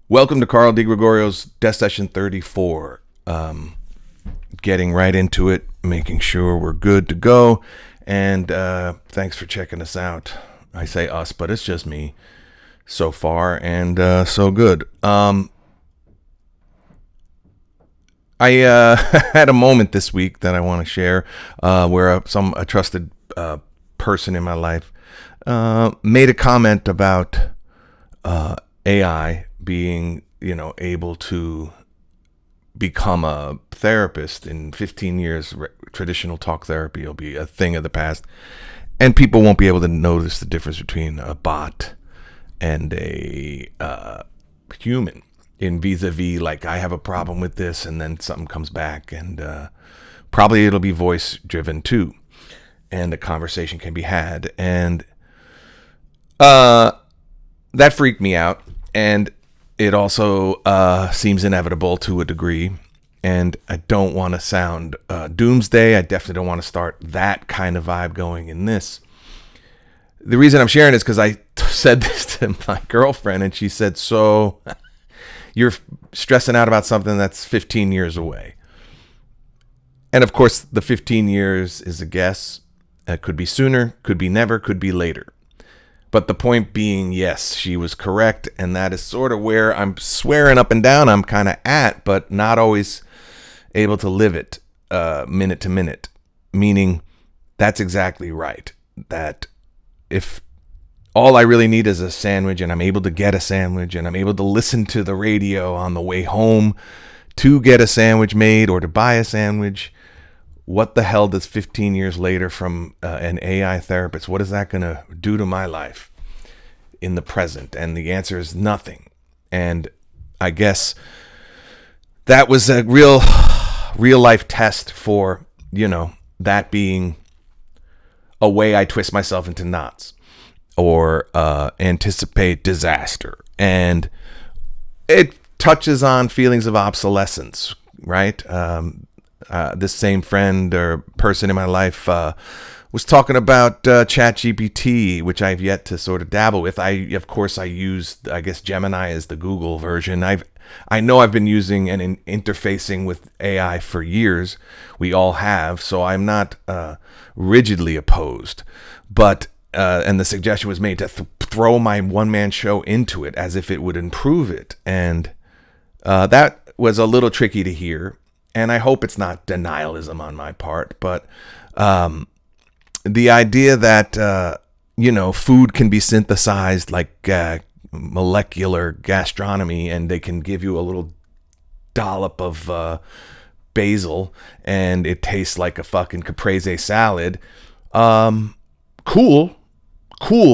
Welcome to Carl DeGregorio's Session34. Getting right into it, making sure we're good to go. And thanks for checking us out. I say us, but it's just me so far, and so good. I had a moment this week that I want to share where a trusted person in my life made a comment about AI being, able to become a therapist in 15 years. Traditional talk therapy will be a thing of the past, and people won't be able to notice the difference between a bot and a human in vis-a-vis, like, I have a problem with this, and then something comes back, and probably it'll be voice driven too, and a conversation can be had. And that freaked me out, and it also seems inevitable to a degree, and I don't want to sound doomsday. I definitely don't want to start that kind of vibe going in this. The reason I'm sharing is because I said this to my girlfriend, and she said, so you're stressing out about something that's 15 years away. And of course, the 15 years is a guess. It could be sooner, could be never, could be later. But the point being, yes, she was correct, and that is sort of where I'm swearing up and down I'm kind of at, but not always able to live it minute to minute. Meaning, that's exactly right. That if all I really need is a sandwich, and I'm able to get a sandwich, and I'm able to listen to the radio on the way home to get a sandwich made or to buy a sandwich, what the hell does 15 years later from an AI therapist, what is that going to do to my life in the present? And the answer is nothing. And I guess that was a real life test for, that being a way I twist myself into knots or anticipate disaster. And it touches on feelings of obsolescence, right? This same friend or person in my life was talking about ChatGPT, which I've yet to sort of dabble with. I used, I guess, Gemini is the Google version. I know I've been using and interfacing with AI for years. We all have, so I'm not rigidly opposed. But and the suggestion was made to throw my one-man show into it as if it would improve it, and that was a little tricky to hear. And I hope it's not denialism on my part, but the idea that, food can be synthesized like molecular gastronomy, and they can give you a little dollop of basil and it tastes like a fucking caprese salad. Cool,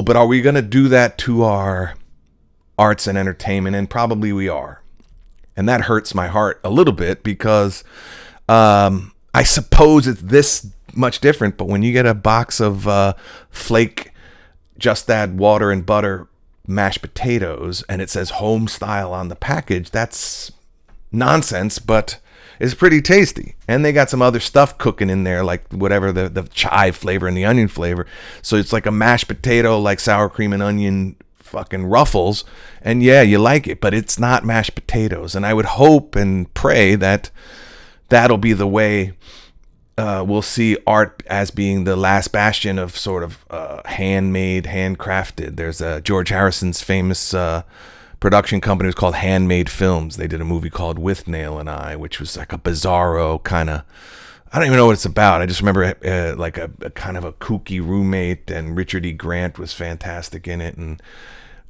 but are we going to do that to our arts and entertainment? And probably we are. And that hurts my heart a little bit because I suppose it's this much different. But when you get a box of flake, just add water and butter mashed potatoes, and it says home style on the package, that's nonsense, but it's pretty tasty. And they got some other stuff cooking in there, like whatever the chive flavor and the onion flavor. So it's like a mashed potato, like sour cream and onion fucking ruffles, and yeah, you like it, but it's not mashed potatoes. And I would hope and pray that that'll be the way we'll see art as being the last bastion of sort of handmade, handcrafted. There's George Harrison's famous production company was called Handmade Films. They did a movie called With Nail and I, which was like a bizarro kind of, I don't even know what it's about. I just remember like a kind of a kooky roommate, and Richard E. Grant was fantastic in it. And,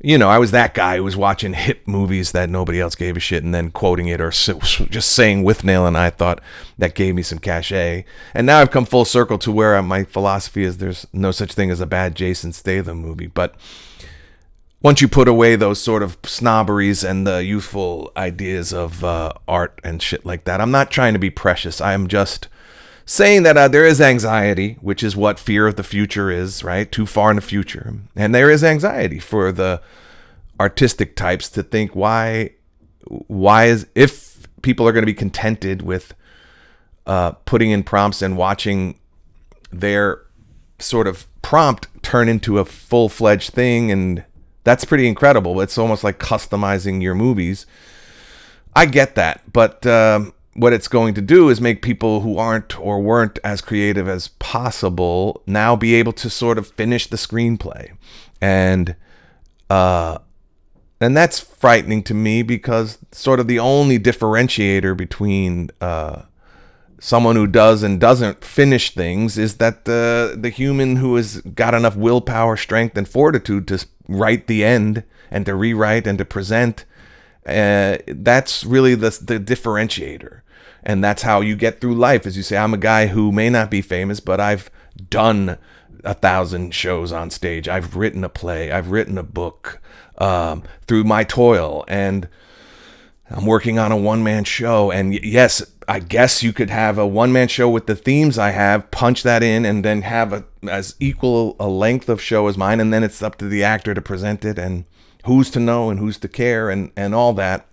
I was that guy who was watching hit movies that nobody else gave a shit and then quoting it or just saying With Nail and I thought that gave me some cachet. And now I've come full circle to where my philosophy is there's no such thing as a bad Jason Statham movie. But once you put away those sort of snobberies and the youthful ideas of art and shit like that, I'm not trying to be precious. I am just saying that there is anxiety, which is what fear of the future is, right? Too far in the future. And there is anxiety for the artistic types to think why is, if people are going to be contented with putting in prompts and watching their sort of prompt turn into a full-fledged thing and That's pretty incredible. It's almost like customizing your movies. I get that, but what it's going to do is make people who aren't or weren't as creative as possible now be able to sort of finish the screenplay. And that's frightening to me, because sort of the only differentiator between someone who does and doesn't finish things is that the human who has got enough willpower, strength, and fortitude to write the end and to rewrite and to present, that's really the differentiator. And that's how you get through life. As you say, I'm a guy who may not be famous, but I've done 1,000 shows on stage. I've written a play. I've written a book through my toil, and I'm working on a one-man show. And yes, I guess you could have a one-man show with the themes I have, punch that in, and then have as equal a length of show as mine. And then it's up to the actor to present it, and who's to know and who's to care, and all that.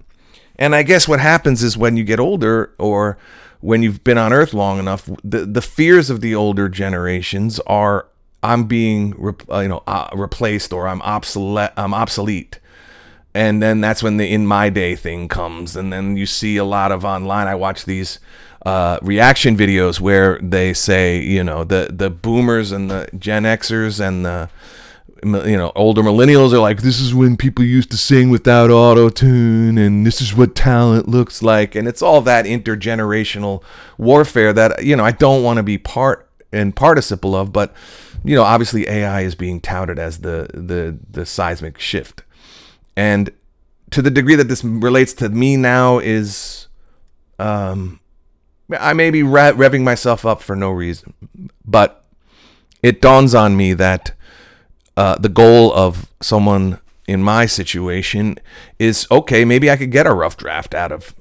And I guess what happens is when you get older, or when you've been on Earth long enough, the fears of the older generations are, I'm being replaced, or I'm obsolete. And then that's when the in my day thing comes. And then you see a lot of online, I watch these reaction videos where they say, the boomers and the Gen Xers and the older millennials are like, this is when people used to sing without auto-tune, and this is what talent looks like. And it's all that intergenerational warfare that, I don't want to be part and participle of. But, obviously AI is being touted as the seismic shift. And to the degree that this relates to me now is, I may be revving myself up for no reason, but it dawns on me that the goal of someone in my situation is, okay, maybe I could get a rough draft out of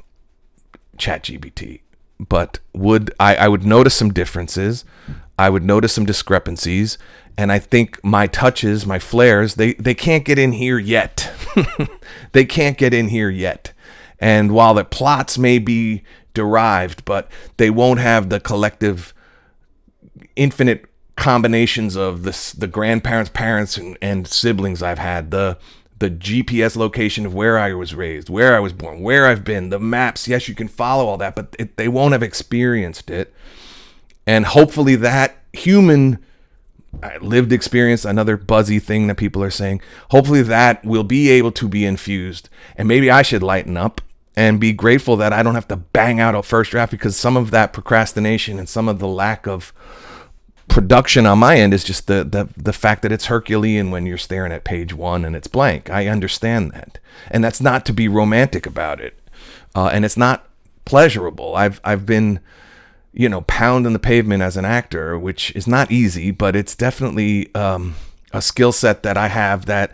ChatGPT, but I would notice some differences. I would notice some discrepancies. And I think my touches, my flares, they can't get in here yet. They can't get in here yet. And while the plots may be derived, but they won't have the collective infinite combinations of the grandparents, parents, and siblings I've had, the GPS location of where I was raised, where I was born, where I've been, the maps. Yes, you can follow all that, but they won't have experienced it. And hopefully that human lived experience, another buzzy thing that people are saying, hopefully that will be able to be infused. And maybe I should lighten up and be grateful that I don't have to bang out a first draft, because some of that procrastination and some of the lack of production on my end is just the fact that it's Herculean when you're staring at page one and it's blank. I understand that. And that's not to be romantic about it. And it's not pleasurable. I've been, pounding the pavement as an actor, which is not easy, but it's definitely a skill set that I have that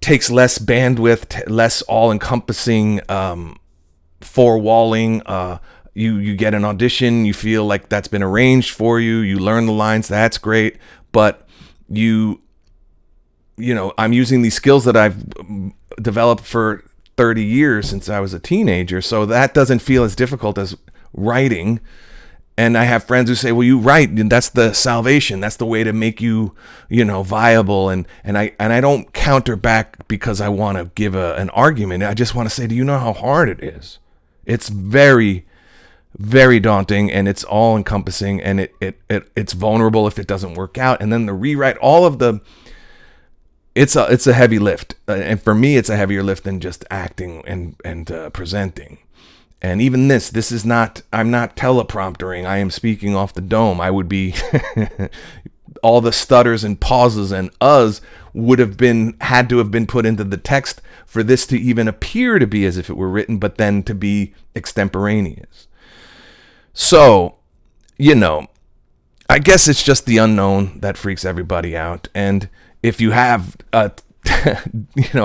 takes less bandwidth, less all-encompassing forewalling. You get an audition, you feel like that's been arranged for you, you learn the lines, that's great, but I'm using these skills that I've developed for 30 years since I was a teenager, so that doesn't feel as difficult as writing. And I have friends who say, well, you write, and that's the salvation, that's the way to make you viable, and I don't counter back because I want to give an argument. I just want to say, do you know how hard it is? It's very, very daunting, and it's all encompassing, and it's vulnerable if it doesn't work out. And then the rewrite, all of it's a heavy lift, and for me it's a heavier lift than just acting and presenting. And even this is not, I'm not telepromptering, I am speaking off the dome. I would be all the stutters and pauses and uhs would have had to have been put into the text for this to even appear to be as if it were written, but then to be extemporaneous. So, I guess it's just the unknown that freaks everybody out. And if you have a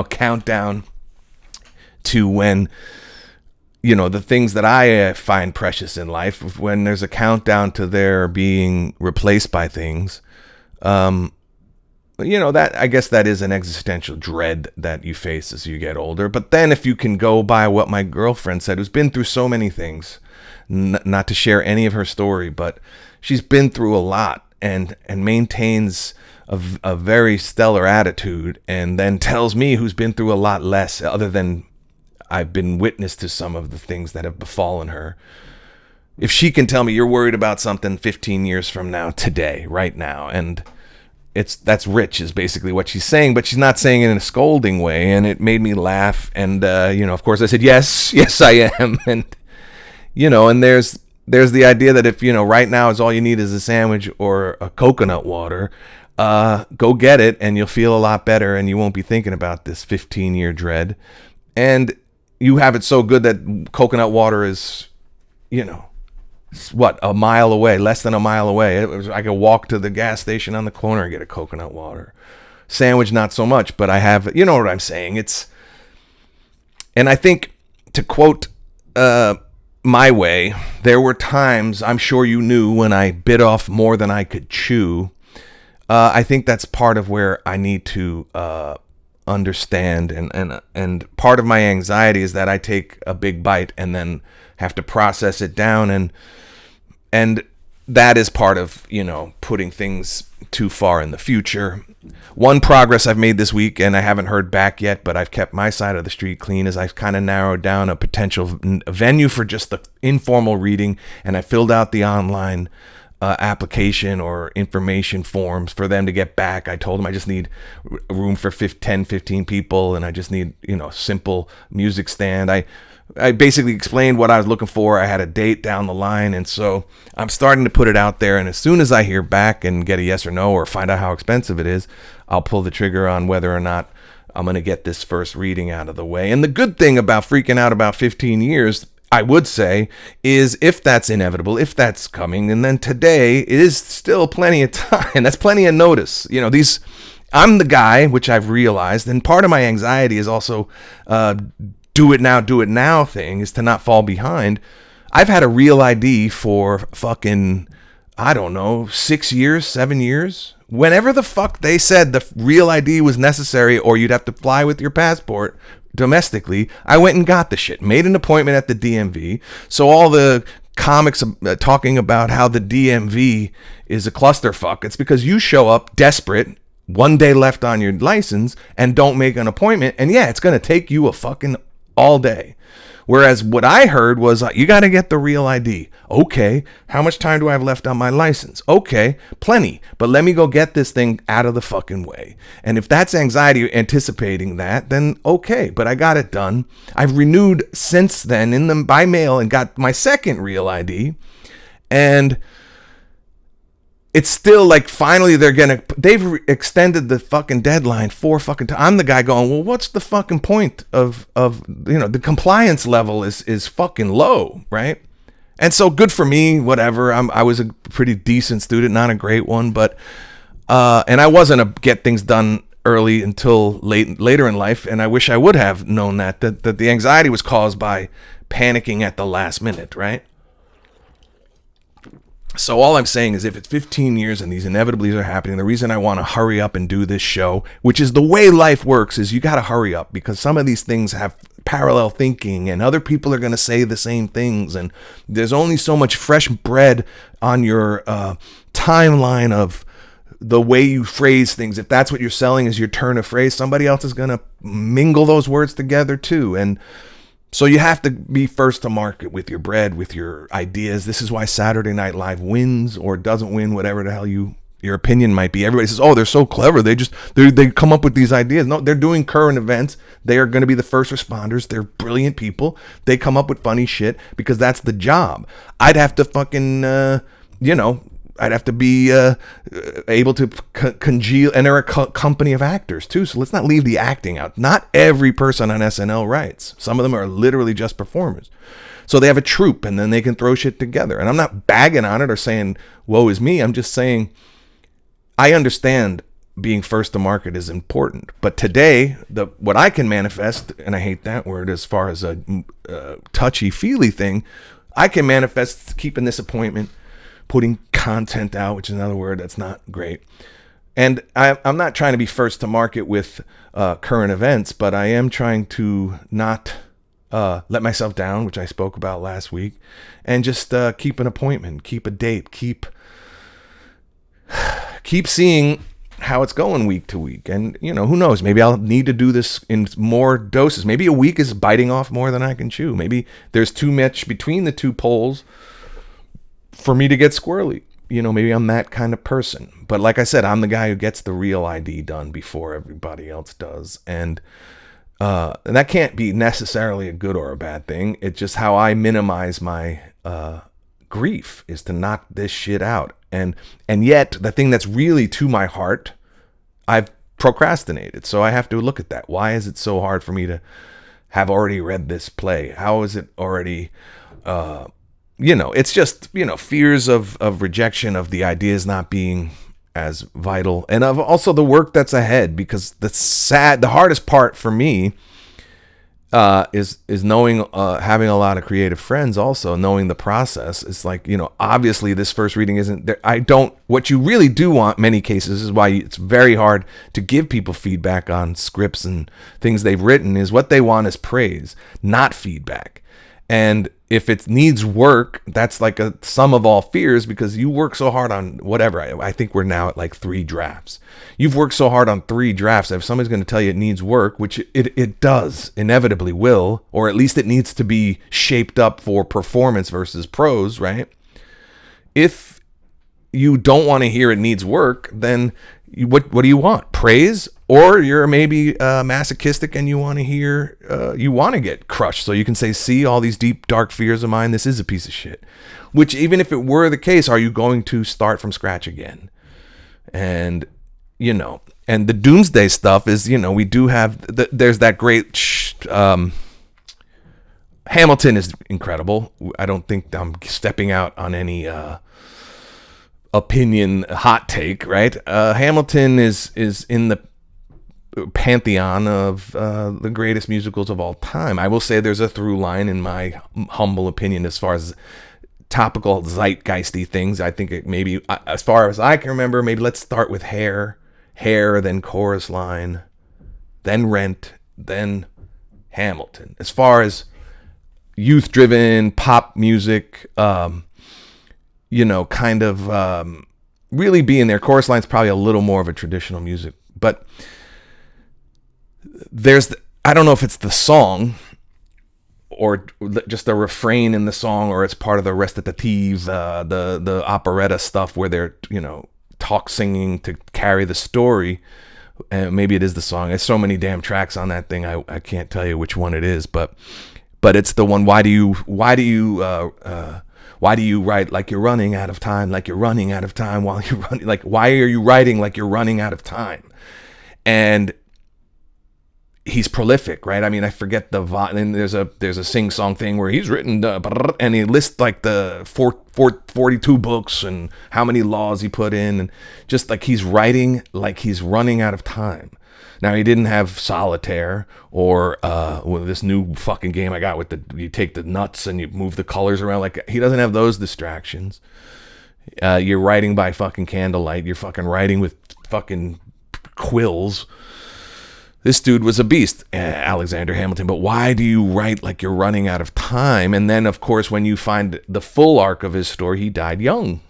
countdown to when, the things that I find precious in life, when there's a countdown to their being replaced by things, that, I guess that is an existential dread that you face as you get older. But then if you can go by what my girlfriend said, who's been through so many things, not to share any of her story, but she's been through a lot. and maintains a very stellar attitude, and then tells me, who's been through a lot less, other than I've been witness to some of the things that have befallen her. If she can tell me you're worried about something 15 years from now, today, right now, and that's rich, is basically what she's saying, but she's not saying it in a scolding way, and it made me laugh. And of course I said, yes I am. And and there's the idea that if right now is all you need is a sandwich or a coconut water, go get it and you'll feel a lot better, and you won't be thinking about this 15-year dread. And you have it so good that coconut water is a mile away, less than a mile away. I could walk to the gas station on the corner and get a coconut water. Sandwich, not so much, but I have, what I'm saying. And I think, to quote My Way, there were times, I'm sure you knew, when I bit off more than I could chew. I think that's part of where I need to understand, and part of my anxiety is that I take a big bite and then have to process it down, and that is part of putting things too far in the future. One progress I've made this week, and I haven't heard back yet, but I've kept my side of the street clean, is I've kind of narrowed down a potential venue for just the informal reading, and I filled out the online application or information forms for them to get back. I told them I just need room for 10, 15 people, and I just need, simple music stand. I basically explained what I was looking for. I had a date down the line, and so I'm starting to put it out there, and as soon as I hear back and get a yes or no, or find out how expensive it is, I'll pull the trigger on whether or not I'm going to get this first reading out of the way. And the good thing about freaking out about 15 years, I would say, is if that's inevitable, if that's coming, and then today is still plenty of time. That's plenty of notice. I'm the guy, which I've realized, and part of my anxiety is also do it now thing, is to not fall behind. I've had a real ID for fucking, 6 years, 7 years. Whenever the fuck they said the real ID was necessary, or you'd have to fly with your passport domestically, I went and got the shit, made an appointment at the DMV. So all the comics talking about how the DMV is a clusterfuck, it's because you show up desperate, 1 day left on your license, and don't make an appointment, and it's going to take you a fucking all day. Whereas what I heard was, you got to get the real ID. Okay, how much time do I have left on my license? Okay, plenty, but let me go get this thing out of the fucking way. And if that's anxiety anticipating that, then okay, but I got it done. I've renewed since then by mail and got my second real ID, and it's still like, finally they've extended the fucking deadline 4 fucking times. I'm the guy going, well, what's the fucking point of the compliance level is fucking low, right? And so good for me, whatever. I was a pretty decent student, not a great one, but and I wasn't a get things done early until later in life, and I wish I would have known that the anxiety was caused by panicking at the last minute, right? So all I'm saying is, if it's 15 years and these inevitablies are happening, the reason I want to hurry up and do this show, which is the way life works, is you got to hurry up, because some of these things have parallel thinking, and other people are going to say the same things, and there's only so much fresh bread on your timeline of the way you phrase things. If that's what you're selling is your turn of phrase, somebody else is going to mingle those words together too. And so you have to be first to market with your bread, with your ideas. This is why Saturday Night Live wins or doesn't win, whatever the hell your opinion might be. Everybody says, oh, they're so clever. They come up with these ideas. No, they're doing current events. They are going to be the first responders. They're brilliant people. They come up with funny shit because that's the job. I'd have to fucking, I'd have to be able to congeal, and they're a company of actors too. So let's not leave the acting out. Not every person on SNL writes. Some of them are literally just performers. So they have a troupe, and then they can throw shit together. And I'm not bagging on it or saying, woe is me. I'm just saying, I understand being first to market is important. But today, what I can manifest, and I hate that word as far as a touchy-feely thing, I can manifest keeping this appointment, putting content out, which is another word that's not great. And I'm not trying to be first to market with current events, but I am trying to not let myself down, which I spoke about last week, and just keep an appointment, keep a date, keep keep seeing how it's going week to week. And, who knows? Maybe I'll need to do this in more doses. Maybe a week is biting off more than I can chew. Maybe there's too much between the two poles for me to get squirrely. Maybe I'm that kind of person. But like I said, I'm the guy who gets the real ID done before everybody else does. And that can't be necessarily a good or a bad thing. It's just how I minimize my grief, is to knock this shit out. And yet the thing that's really to my heart, I've procrastinated. So I have to look at that. Why is it so hard for me to have already read this play? How is it already, it's just, fears of rejection, of the ideas not being as vital, and of also the work that's ahead. Because the hardest part for me is knowing, having a lot of creative friends, also knowing the process. It's like, obviously this first reading isn't there. What you really do want, many cases, is why it's very hard to give people feedback on scripts and things they've written, is what they want is praise, not feedback. And if it needs work, that's like a sum of all fears, because you work so hard on whatever. I think we're now at like 3 drafts. You've worked so hard on 3 drafts. If somebody's going to tell you it needs work, which it does, inevitably will, or at least it needs to be shaped up for performance versus prose, right? If you don't want to hear it needs work, then what do you want? Praise? Or you're maybe masochistic and you want to hear, you want to get crushed. So you can say, see, all these deep, dark fears of mine, this is a piece of shit. Which, even if it were the case, are you going to start from scratch again? And, and the doomsday stuff is, we do have, there's that great, Hamilton is incredible. I don't think I'm stepping out on any opinion hot take, right? Hamilton is in the pantheon of the greatest musicals of all time. I will say there's a through line, in my humble opinion, as far as topical zeitgeisty things. I think it maybe, as far as I can remember, maybe let's start with Hair, then Chorus Line, then Rent, then Hamilton. As far as youth-driven pop music, kind of really being there. Chorus Line's probably a little more of a traditional music, but I don't know if it's the song or just the refrain in the song, or it's part of the recitative, the operetta stuff where they're, talk singing to carry the story. And maybe it is the song. There's so many damn tracks on that thing. I can't tell you which one it is, but it's the one. Why do you write like you're running out of time, like you're running out of time while you're running? Like, why are you writing like you're running out of time? And he's prolific, right? I mean, I forget and there's a sing-song thing where he's written, and he lists like the 42 books and how many laws he put in, and just like he's writing like he's running out of time. Now, he didn't have solitaire or this new fucking game I got with you take the nuts and you move the colors around. Like, he doesn't have those distractions. You're writing by fucking candlelight. You're fucking writing with fucking quills. This dude was a beast, Alexander Hamilton. But why do you write like you're running out of time? And then, of course, when you find the full arc of his story, he died young.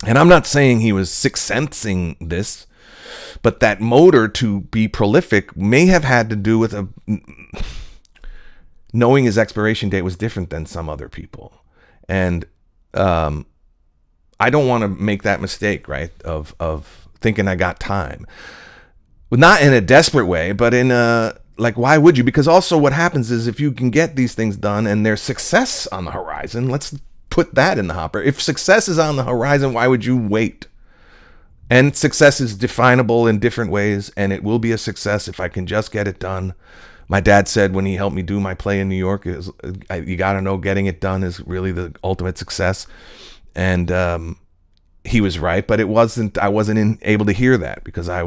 And I'm not saying he was sixth sensing this, but that motor to be prolific may have had to do with knowing his expiration date was different than some other people. And I don't want to make that mistake, right, of thinking I got time. Not in a desperate way, but in a, like, why would you? Because also what happens is, if you can get these things done and there's success on the horizon, let's put that in the hopper. If success is on the horizon, why would you wait? And success is definable in different ways, and it will be a success if I can just get it done. My dad said when he helped me do my play in New York, you got to know getting it done is really the ultimate success. And he was right, but I wasn't able to hear that because I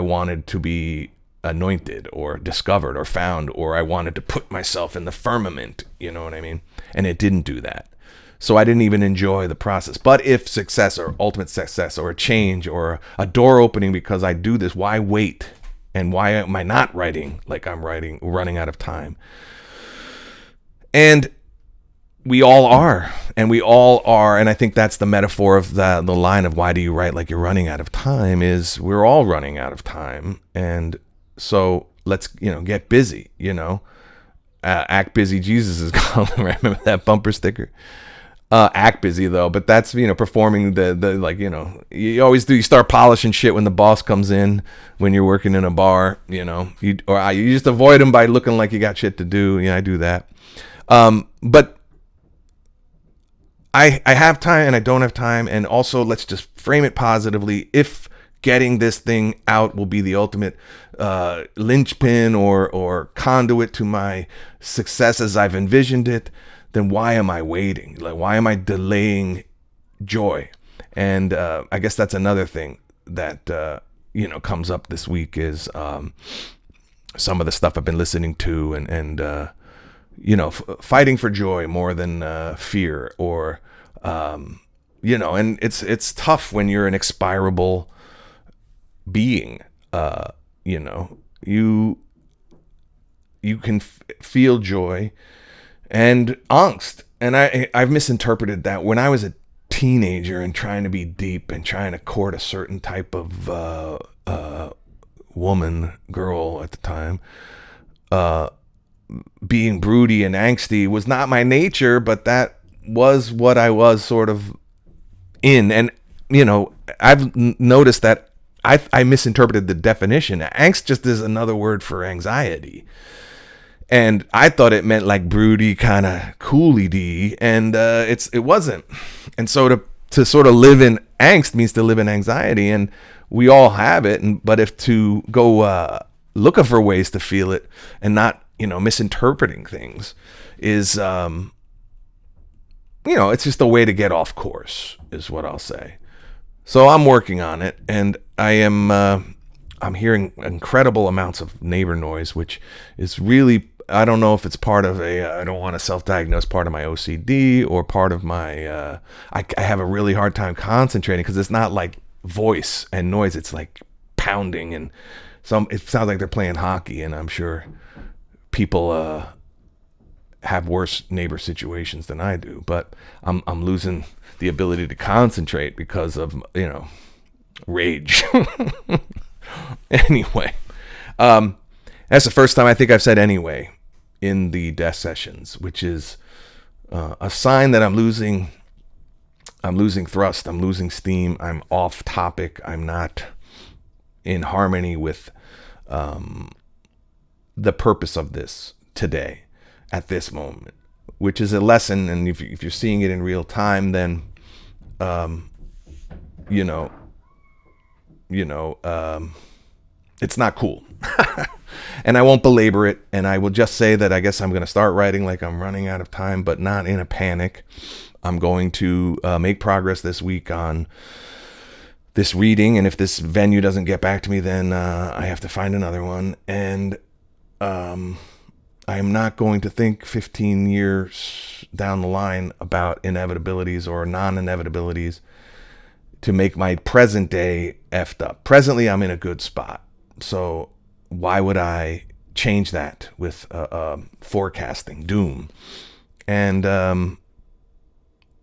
wanted to be anointed or discovered or found, or I wanted to put myself in the firmament, you know what I mean? And it didn't do that. So I didn't even enjoy the process. But if success or ultimate success or a change or a door opening because I do this, why wait? And why am I not writing like I'm running out of time? And we all are. And we all are, and I think that's the metaphor of the line of why do you write like you're running out of time, is we're all running out of time. And so let's, get busy, act busy, Jesus is calling. Remember that bumper sticker? Act busy though, but that's, performing the like, you always do, you start polishing shit when the boss comes in, when you're working in a bar, you just avoid them by looking like you got shit to do. Yeah, I do that. But I have time and I don't have time. And also, let's just frame it positively. If getting this thing out will be the ultimate linchpin or conduit to my success as I've envisioned it, then why am I waiting? Like, why am I delaying joy? And I guess that's another thing that comes up this week is some of the stuff I've been listening to and fighting for joy more than fear, or and it's tough when you're an expirable being. You can feel joy and angst, and I've misinterpreted that. When I was a teenager and trying to be deep and trying to court a certain type of girl at the time, being broody and angsty was not my nature, but that was what I was sort of in. And I've noticed that I misinterpreted the definition. Angst just is another word for anxiety, and I thought it meant like broody, kind of coolly-dee, and it wasn't. And so to sort of live in angst means to live in anxiety, and we all have it. But if to go looking for ways to feel it and not misinterpreting things is it's just a way to get off course, is what I'll say. So I'm working on it, and I'm hearing incredible amounts of neighbor noise, which is really, I don't know if it's part of I don't want to self-diagnose, part of my OCD or part of my, I have a really hard time concentrating because it's not like voice and noise. It's like pounding, and it sounds like they're playing hockey, and I'm sure people have worse neighbor situations than I do, but I'm losing the ability to concentrate because of rage. Anyway, that's the first time I think I've said anyway in the death sessions, which is a sign that I'm losing thrust, I'm losing steam, I'm off topic, I'm not in harmony with the purpose of this today at this moment, which is a lesson. And if you're seeing it in real time, then it's not cool. And I won't belabor it, and I will just say that I guess I'm going to start writing like I'm running out of time, but not in a panic. I'm going to make progress this week on this reading, and if this venue doesn't get back to me, then I have to find another one. And I am not going to think 15 years down the line about inevitabilities or non-inevitabilities to make my present day effed up. Presently, I'm in a good spot. So why would I change that with forecasting doom? And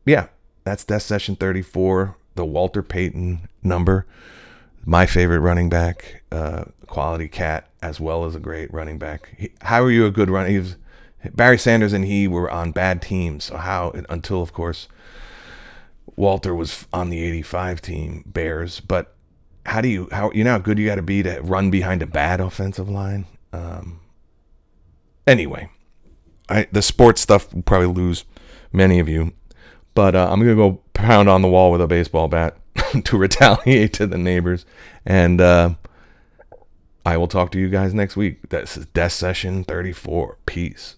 yeah, that's Death Session 34, the Walter Payton number. My favorite running back, quality cat, as well as a great running back. How are you a good runner? Barry Sanders and he were on bad teams. So until of course Walter was on the 85 team, Bears. But how good you got to be to run behind a bad offensive line? Anyway, the sports stuff will probably lose many of you, but I'm going to go pound on the wall with a baseball bat to retaliate to the neighbors. And I will talk to you guys next week. This is Death Session 34. Peace.